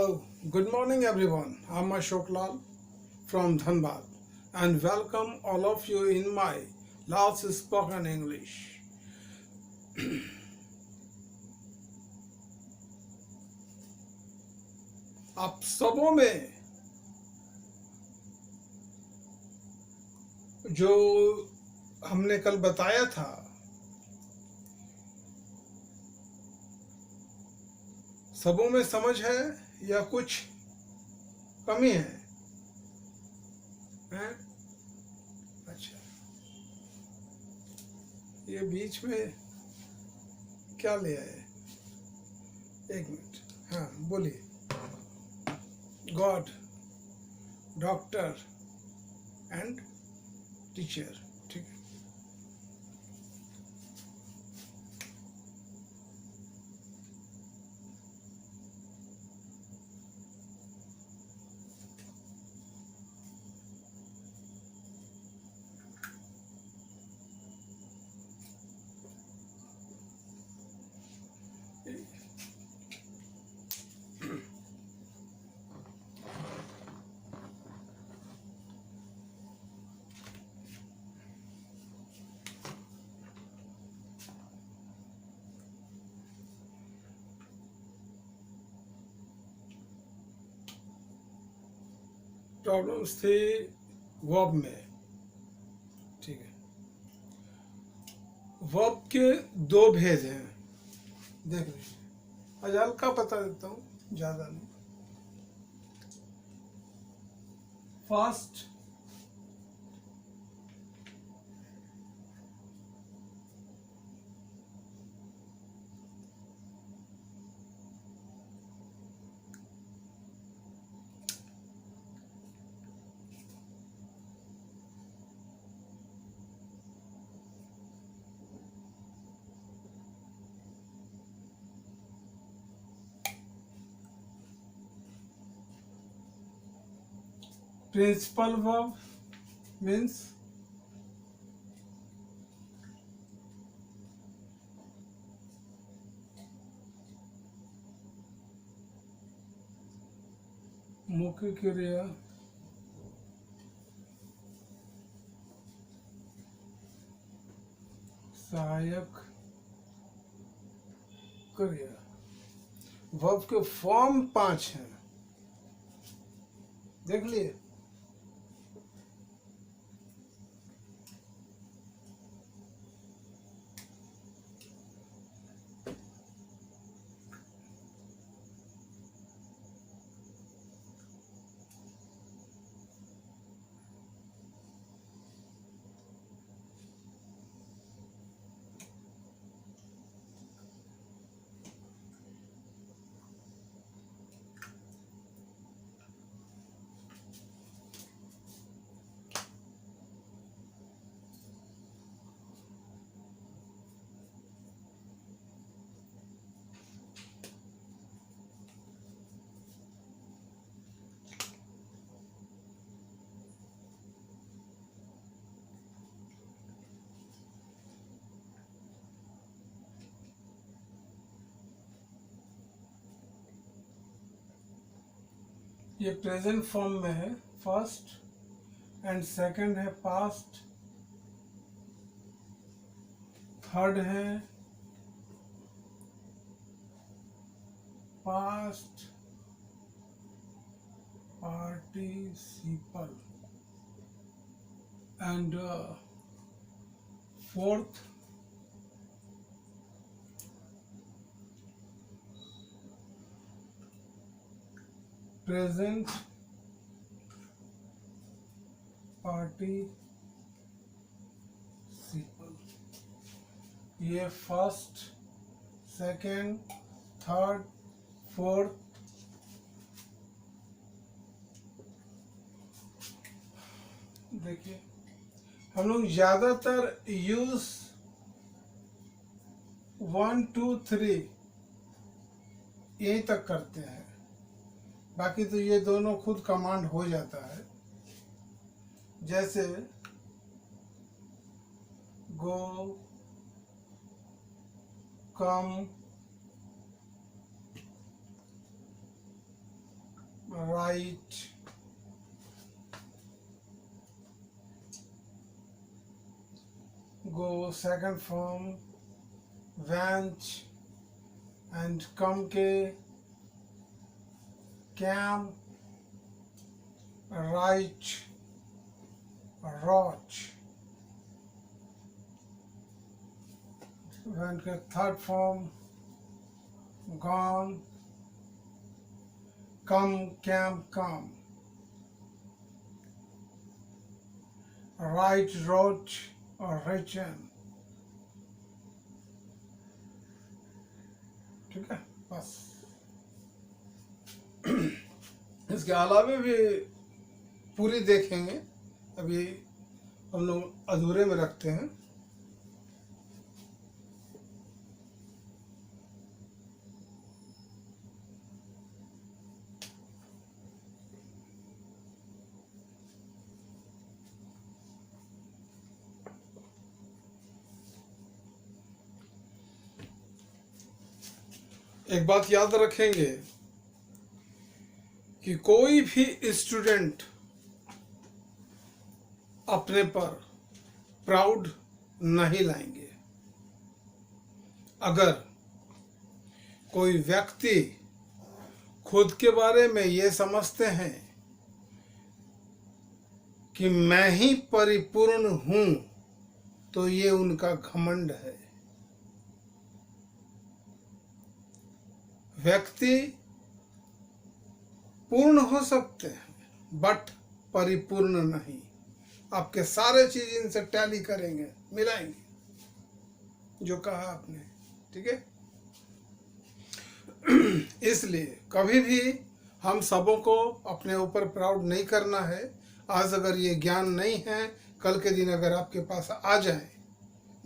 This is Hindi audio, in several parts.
Good morning, everyone. I'm Ashok Lal from Dhanbad, and welcome all of you in my last spoken English. आप सबों में जो हमने कल बताया था, सबों में समझ है या कुछ कमी है? हैं? अच्छा, ये बीच में क्या ले आए? एक मिनट, हाँ बोलिए। गॉड, डॉक्टर एंड टीचर, ठीक है। प्रॉब्लम्स थी वर्ब में, ठीक है। वर्ब के दो भेद हैं, देख लीजिए। आज हल्का बता देता हूँ, ज़्यादा नहीं। फर्स्ट principal verb means मुख्य क्रिया सहायक क्रिया। वर्ब के फॉर्म 5 हैं, देख लिए। ये प्रेजेंट फॉर्म में है, फर्स्ट, एंड सेकंड है पास्ट, थर्ड है past participle, and fourth present participle. ये फर्स्ट, सेकंड, थर्ड, फोर्थ, देखिए हम लोग ज़्यादातर यूज 1 2 3 यही तक करते हैं, बाकी तो ये दोनों खुद कमांड हो जाता है। जैसे गो, कम, right, go second form wench and come के cam, right, roach, when के third form gone, come cam come, right roach और रिचन। ठीक है, बस इसके अलावा भी पूरी देखेंगे, अभी हम लोग अधूरे में रखते हैं। एक बात याद रखेंगे कि कोई भी स्टूडेंट अपने पर प्राउड नहीं लाएंगे। अगर कोई व्यक्ति खुद के बारे में ये समझते हैं कि मैं ही परिपूर्ण हूं, तो ये उनका घमंड है। व्यक्ति पूर्ण हो सकते हैं बट परिपूर्ण नहीं। आपके सारे चीज इनसे टैली करेंगे, मिलाएंगे जो कहा आपने। ठीक है, इसलिए कभी भी हम सबों को अपने ऊपर प्राउड नहीं करना है। आज अगर ये ज्ञान नहीं है, कल के दिन अगर आपके पास आ जाए,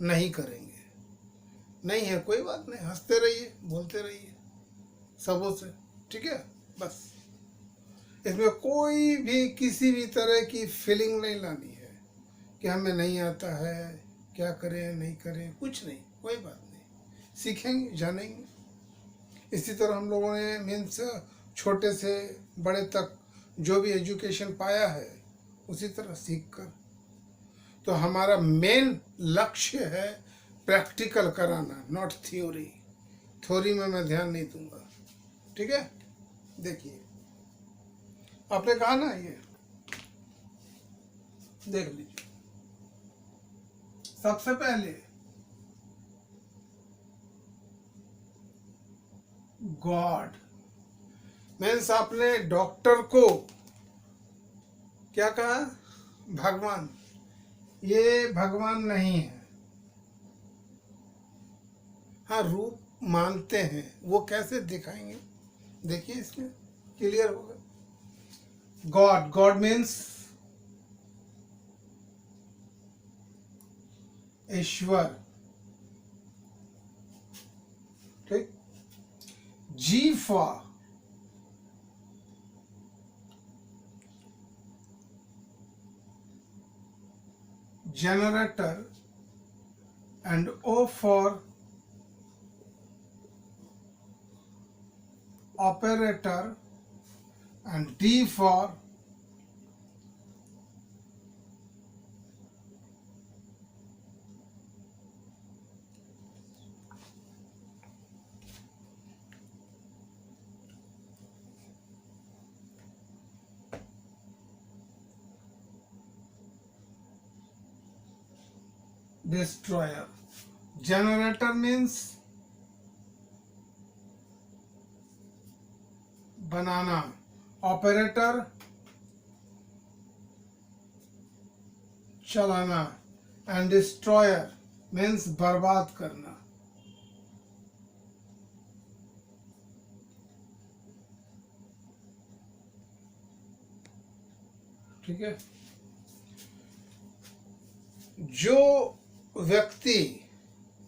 नहीं करेंगे। नहीं है कोई बात नहीं, हंसते रहिए, बोलते रहिए सबों से। ठीक है, बस इसमें कोई भी किसी भी तरह की फीलिंग नहीं लानी है कि हमें नहीं आता है, क्या करें नहीं करें, कुछ नहीं, कोई बात नहीं। सीखेंगे, जानेंगे। इसी तरह हम लोगों ने मीन्स छोटे से बड़े तक जो भी एजुकेशन पाया है, उसी तरह सीख कर, तो हमारा मेन लक्ष्य है प्रैक्टिकल कराना, नॉट थ्योरी। थ्योरी में मैं ध्यान नहीं दूंगा। ठीक है, देखिए आपने कहा ना, ये देख लीजिए। सबसे पहले गॉड मीन्स आपने डॉक्टर को क्या कहा? भगवान। ये भगवान नहीं है। हाँ, रूप मानते हैं। वो कैसे दिखाएंगे? देखिए, इसमें क्लियर होगा। गॉड, गॉड मीन्स ईश्वर। ठीक। जी for generator and O for operator and D for destroyer. Generator means banana, operator चलाना, एंड डिस्ट्रॉयर मीन्स बर्बाद करना। ठीक है, जो व्यक्ति,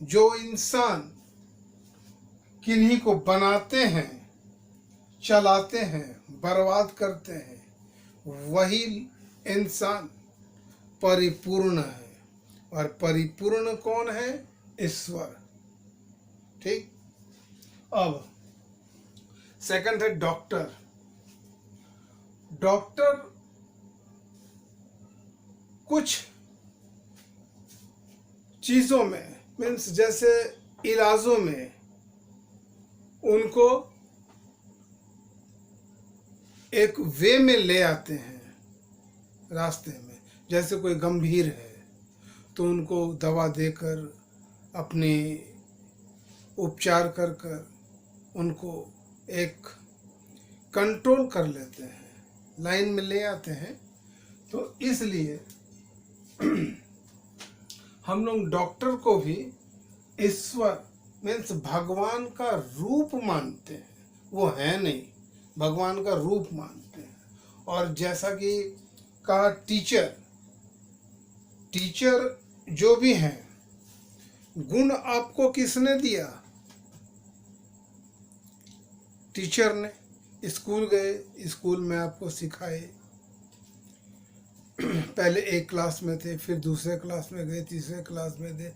जो इंसान किन्हीं को बनाते हैं, चलाते हैं, बर्बाद करते हैं, वही इंसान परिपूर्ण है। और परिपूर्ण कौन है? ईश्वर। ठीक। अब सेकंड है डॉक्टर। डॉक्टर कुछ चीज़ों में मीन्स जैसे इलाजों में उनको एक वे में ले आते हैं रास्ते में। जैसे कोई गंभीर है तो उनको दवा देकर अपने उपचार कर कर उनको एक कंट्रोल कर लेते हैं, लाइन में ले आते हैं। तो इसलिए हम लोग डॉक्टर को भी ईश्वर मीन्स भगवान का रूप मानते हैं। वो है नहीं, भगवान का रूप मानते हैं। और जैसा कि कहा टीचर जो भी हैं, गुण आपको किसने दिया? टीचर ने। स्कूल गए, स्कूल में आपको सिखाए। पहले एक क्लास में थे, फिर दूसरे क्लास में गए, तीसरे क्लास में थे,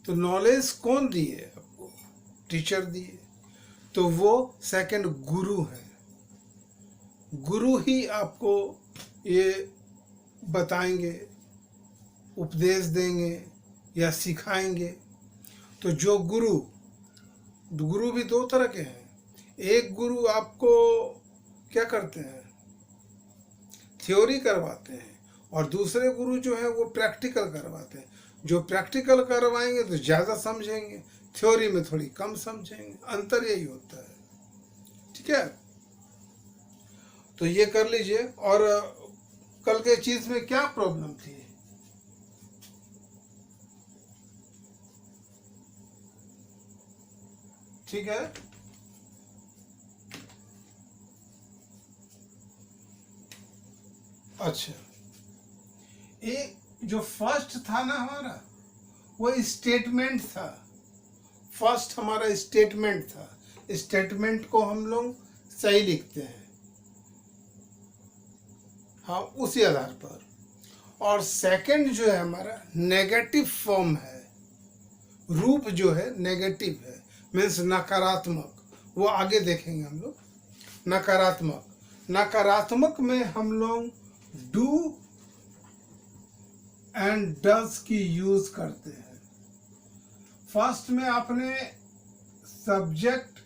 तो नॉलेज कौन दिए आपको? टीचर दिए। तो वो सेकंड गुरु है। गुरु ही आपको ये बताएंगे, उपदेश देंगे या सिखाएंगे। तो जो गुरु भी दो तरह के हैं। एक गुरु आपको क्या करते हैं? थ्योरी करवाते हैं, और दूसरे गुरु जो है वो प्रैक्टिकल करवाते हैं। जो प्रैक्टिकल करवाएंगे तो ज़्यादा समझेंगे, थ्योरी में थोड़ी कम समझेंगे। अंतर यही होता है। ठीक है, तो ये कर लीजिए। और कल के चीज़ में क्या प्रॉब्लम थी? ठीक है, अच्छा, एक जो फर्स्ट था ना हमारा, वो स्टेटमेंट था। फर्स्ट हमारा स्टेटमेंट था। स्टेटमेंट को हम लोग सही लिखते हैं, हाँ, उसी आधार पर। और सेकंड जो है हमारा नेगेटिव फॉर्म है, रूप जो है नेगेटिव है, मीन्स नकारात्मक। वो आगे देखेंगे हम लोग। नकारात्मक में हम लोग डू एंड डज की यूज करते हैं। फर्स्ट में आपने सब्जेक्ट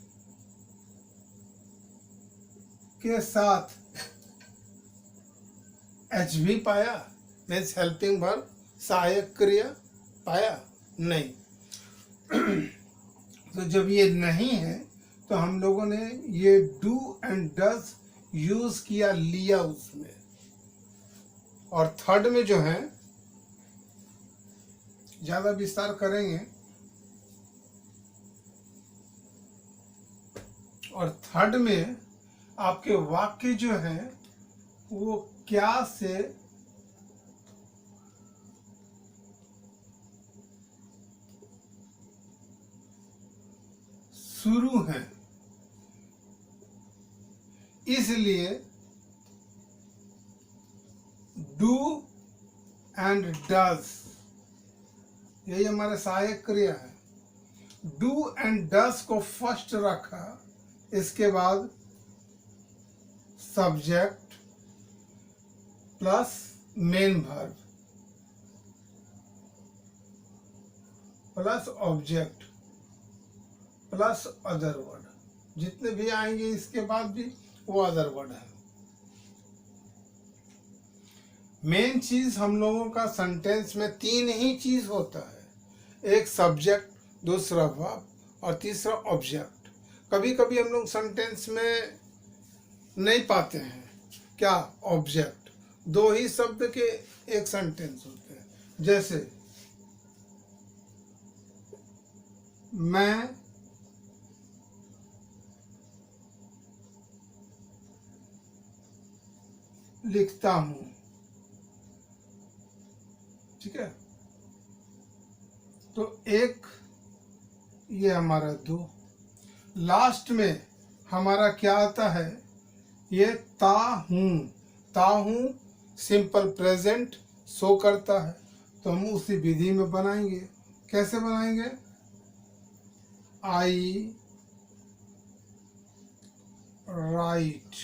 के साथ एच भी पाया, मीन्स हेल्पिंग वर्ब, सहायक क्रिया पाया? नहीं। तो जब ये नहीं है तो हम लोगों ने ये डू एंड डज यूज किया, लिया उसमें। और थर्ड में जो है, ज्यादा विस्तार करेंगे, और थर्ड में आपके वाक्य जो है वो क्या से शुरू है। इसलिए डू एंड डज यही हमारे सहायक क्रिया है। डू एंड डज को फर्स्ट रखा, इसके बाद subject plus main verb plus object plus other word. जितने भी आएंगे इसके बाद भी वो अदर वर्ड है। मेन चीज हम लोगों का सेंटेंस में तीन ही चीज होता है, एक सब्जेक्ट, दूसरा वर्ब और तीसरा ऑब्जेक्ट। कभी कभी हम लोग सेंटेंस में नहीं पाते हैं क्या? ऑब्जेक्ट। दो ही शब्द के एक सेंटेंस होते हैं। जैसे मैं लिखता हूं, ठीक है, तो एक ये हमारा दो। लास्ट में हमारा क्या आता है? ये ता हूं सिंपल प्रेजेंट शो करता है, तो हम उसी विधि में बनाएंगे। कैसे बनाएंगे? आई राइट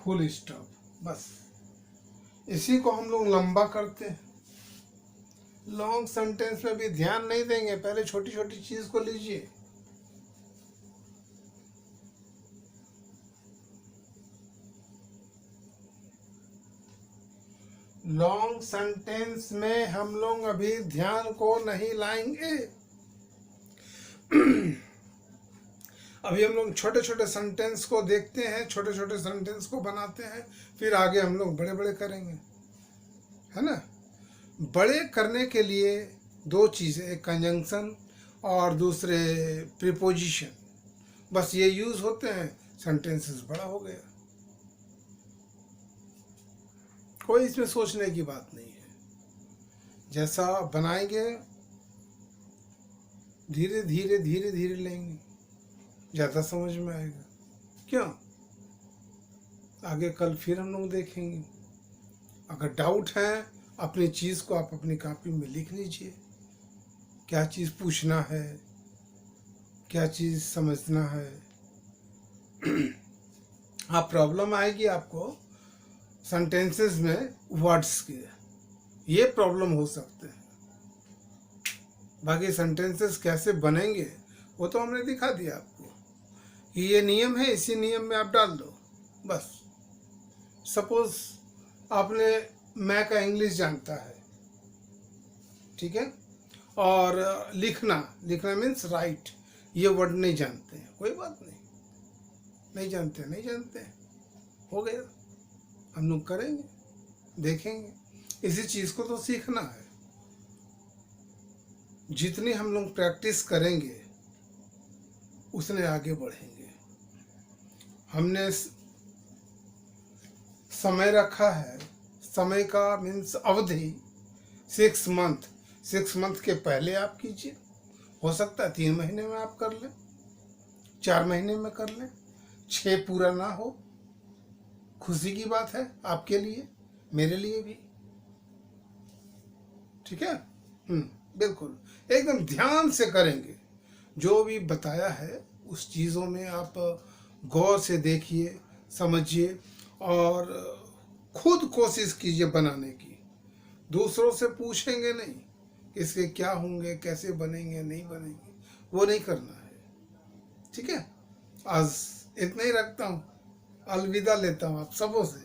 फुल स्टॉप। बस इसी को हम लोग लंबा करते हैं। लॉन्ग सेंटेंस में भी ध्यान नहीं देंगे, पहले छोटी छोटी चीज को लीजिए। लॉन्ग सेंटेंस में हम लोग अभी ध्यान को नहीं लाएंगे। अभी हम लोग छोटे छोटे सेंटेंस को देखते हैं, छोटे छोटे सेंटेंस को बनाते हैं, फिर आगे हम लोग बड़े बड़े करेंगे, है ना। बड़े करने के लिए दो चीज़ें, एक कंजंक्शन और दूसरे प्रीपोजिशन, बस ये यूज होते हैं, सेंटेंसेस बड़ा हो गया। कोई इसमें सोचने की बात नहीं है। जैसा बनाएंगे धीरे धीरे धीरे धीरे लेंगे, ज़्यादा समझ में आएगा। क्यों? आगे कल फिर हम लोग देखेंगे। अगर डाउट है, अपनी चीज़ को आप अपनी कॉपी में लिख लीजिए, क्या चीज़ पूछना है, क्या चीज़ समझना है। हाँ, प्रॉब्लम आएगी आपको सेंटेंसेस में वर्ड्स की, ये प्रॉब्लम हो सकते हैं। बाकी सेंटेंसेस कैसे बनेंगे वो तो हमने दिखा दिया आपको कि ये नियम है, इसी नियम में आप डाल दो बस। सपोज आपने मैं का इंग्लिश जानता है, ठीक है, और लिखना मीन्स राइट, ये वर्ड नहीं जानते हैं, कोई बात नहीं, नहीं जानते हैं, हो गया। हम लोग करेंगे, देखेंगे, इसी चीज़ को तो सीखना है। जितनी हम लोग प्रैक्टिस करेंगे उतने आगे बढ़ेंगे। हमने समय रखा है, समय का मीन्स अवधि 6 मंथ। 6 मंथ के पहले आप कीजिए, हो सकता है 3 महीने में आप कर लें, 4 महीने में कर लें, 6 पूरा ना हो, खुशी की बात है आपके लिए, मेरे लिए भी, ठीक है। बिल्कुल एकदम ध्यान से करेंगे। जो भी बताया है उस चीज़ों में आप गौर से देखिए, समझिए और खुद कोशिश कीजिए बनाने की। दूसरों से पूछेंगे नहीं इसके क्या होंगे, कैसे बनेंगे, नहीं बनेंगे, वो नहीं करना है, ठीक है। आज इतना ही रखता हूँ, अलविदा लेता हूँ आप सबों से।